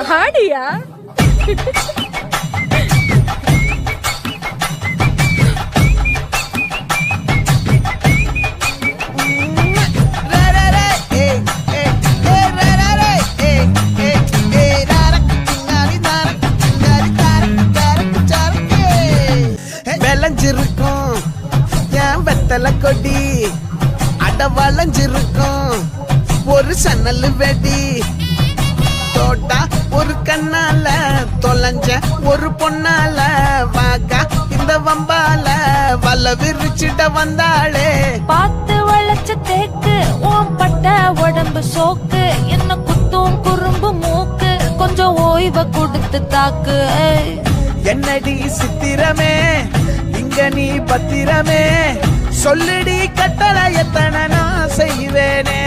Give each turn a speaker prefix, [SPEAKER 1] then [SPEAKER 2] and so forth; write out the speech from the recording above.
[SPEAKER 1] ஆடியா?
[SPEAKER 2] விளைஞ்சிருக்கும் என் வெத்தலை கொடி அட வளைஞ்சிருக்கும் ஒரு சன்னல் வெடி தோட்டா ஒரு கண்ணால தொலைஞ்ச ஒரு பொண்ணால வாக்கா இந்த வம்பால வல்ல விரிச்சிட வந்தாளே.
[SPEAKER 1] பார்த்து வளைச்ச தேக்கு ஓம் பட்ட உடம்பு சோக்கு என்ன குத்தும் குறும்பு மூக்கு கொஞ்சம் ஓய்வ கொடுத்து தாக்கு.
[SPEAKER 2] என்னடி சித்திரமே இங்க நீ பத்திரமே சொல்லுடி கட்டளை எத்தனை நான் செய்வேனே.